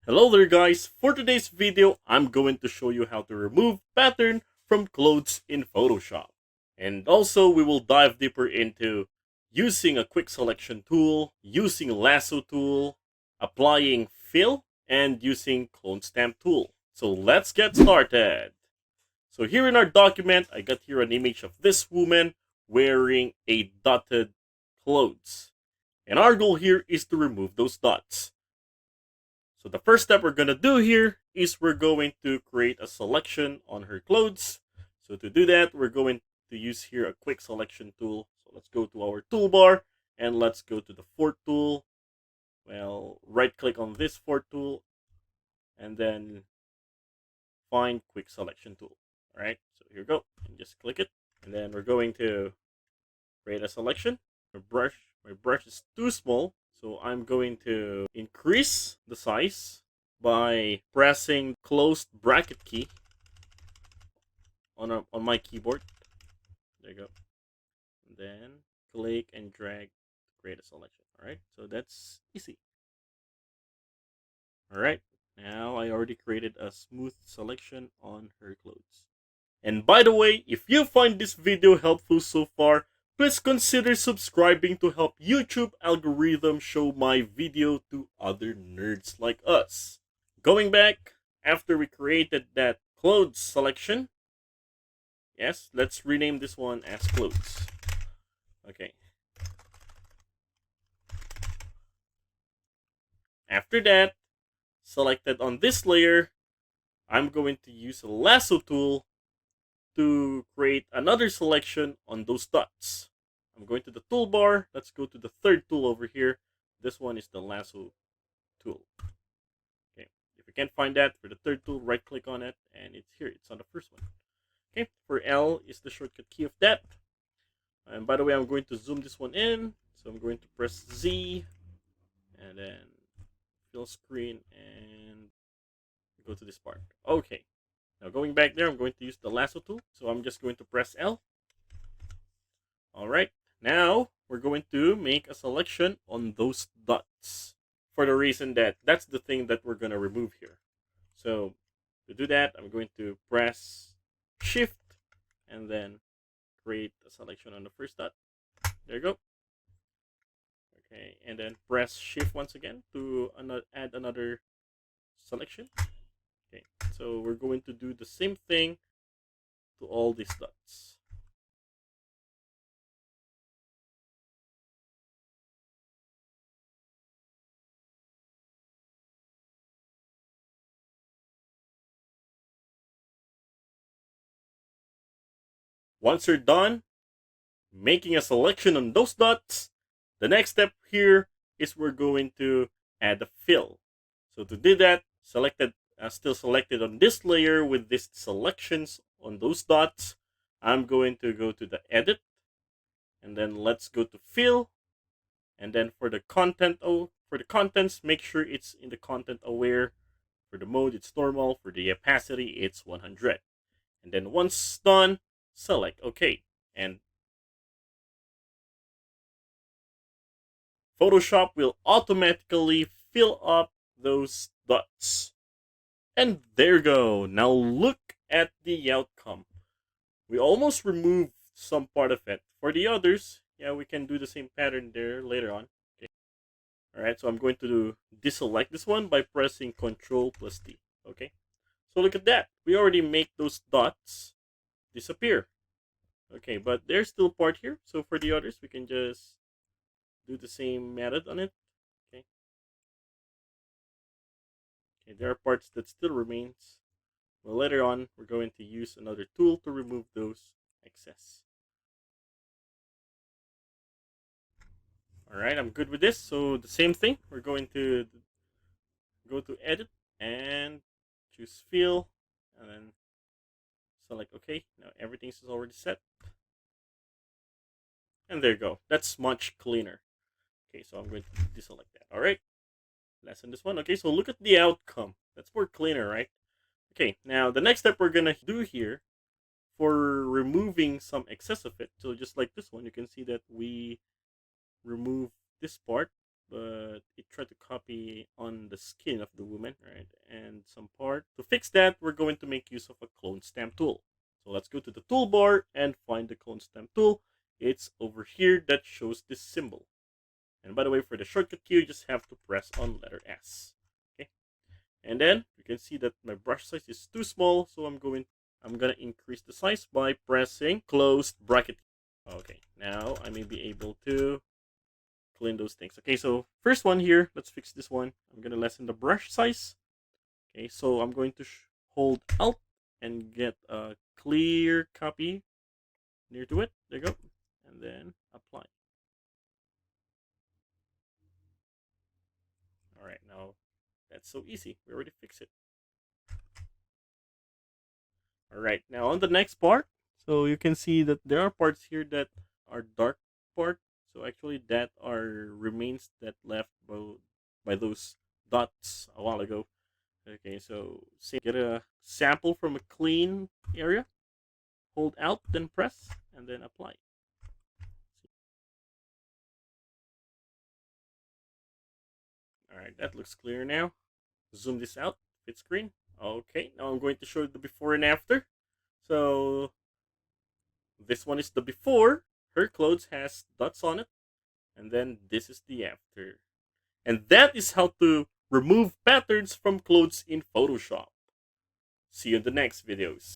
Hello there guys, for today's video I'm going to show you how to remove pattern from clothes in Photoshop. And also we will dive deeper into using a quick selection tool, using lasso tool, applying fill, and using clone stamp tool. So let's get started. So here in our document, I got here an image of this woman wearing a dotted clothes. And our goal here is to remove those dots. So the first step we're going to do here is we're going to create a selection on her clothes. So to do that, we're going to use here a quick selection tool. So let's go to our toolbar and let's go to the fourth tool. Well, right click on this fourth tool and then find quick selection tool. All right, so here we go. And just click it. And then we're going to create a selection. My brush is too small, so I'm going to increase the size by pressing closed bracket key on my keyboard. There you go. And then click and drag to create a selection. All right, so that's easy. All right, now I already created a smooth selection on her clothes. And by the way, if you find this video helpful so far, please consider subscribing to help YouTube algorithm show my video to other nerds like us. Going back, after we created that clothes selection, yes, let's rename this one as clothes. Okay. After that, selected on this layer, I'm going to use a lasso tool to create another selection on those dots. I'm going to the toolbar. Let's go to the third tool over here. This one is the lasso tool. Okay, if you can't find that for the third tool, right click on it and it's here. It's on the first one. Okay, for L is the shortcut key of that. And by the way, I'm going to zoom this one in. So I'm going to press Z and then fill screen and go to this part. Okay, now going back there, I'm going to use the lasso tool. So I'm just going to press L. All right, now we're going to make a selection on those dots for the reason that that's the thing that we're going to remove here. So to do that, I'm going to press Shift and then create a selection on the first dot. There you go. Okay, and then press Shift once again to add another selection. Okay, so we're going to do the same thing to all these dots. Once you're done making a selection on those dots, the next step here is we're going to add a fill. So to do that, still selected on this layer with these selections on those dots, I'm going to go to the edit and then let's go to fill. And then for the contents, make sure it's in the content aware. For the mode, it's normal. For the opacity, it's 100. And then once done, select OK. And Photoshop will automatically fill up those dots. And there you go. Now look at the outcome. We almost removed some part of it. For the others, yeah, we can do the same pattern there later on. Okay. Alright, so I'm going to deselect this one by pressing Ctrl plus D. Okay. So look at that. We already make those dots disappear. Okay, but there's still part here. So for the others, we can just do the same method on it. Okay. Okay, there are parts that still remains. Well, later on, we're going to use another tool to remove those excess. All right, I'm good with this. So the same thing, we're going to go to edit and choose fill and then select OK. Now everything's already set. And there you go. That's much cleaner. Okay, so I'm going to deselect that. All right, lessen this one. Okay, so look at the outcome. That's more cleaner, right? Okay, now the next step we're going to do here for removing some excess of it. So just like this one, you can see that we remove this part but it tried to copy on the skin of the woman, right? And some part. To fix that, we're going to make use of a clone stamp tool. So let's go to the toolbar and find the clone stamp tool. It's over here that shows this symbol. And by the way, for the shortcut key, you just have to press on letter S. Okay. And then you can see that my brush size is too small, so I'm gonna increase the size by pressing closed bracket. Okay, now I may be able to clean those things. Okay, so first one here, let's fix this one. I'm gonna lessen the brush size. Okay, so I'm going to hold Alt and get a clear copy near to it. There you go. And then apply. Alright, now that's so easy. We already fixed it. Alright, now on the next part, so you can see that there are parts here that are dark part. So actually that are remains that left by those dots a while ago. Okay, so get a sample from a clean area, hold Alt, then press, and then apply. Alright, that looks clear now. Zoom this out, fit screen. Okay, now I'm going to show you the before and after. So this one is the before. Her clothes has dots on it. And then this is the after. And that is how to remove patterns from clothes in Photoshop. See you in the next videos.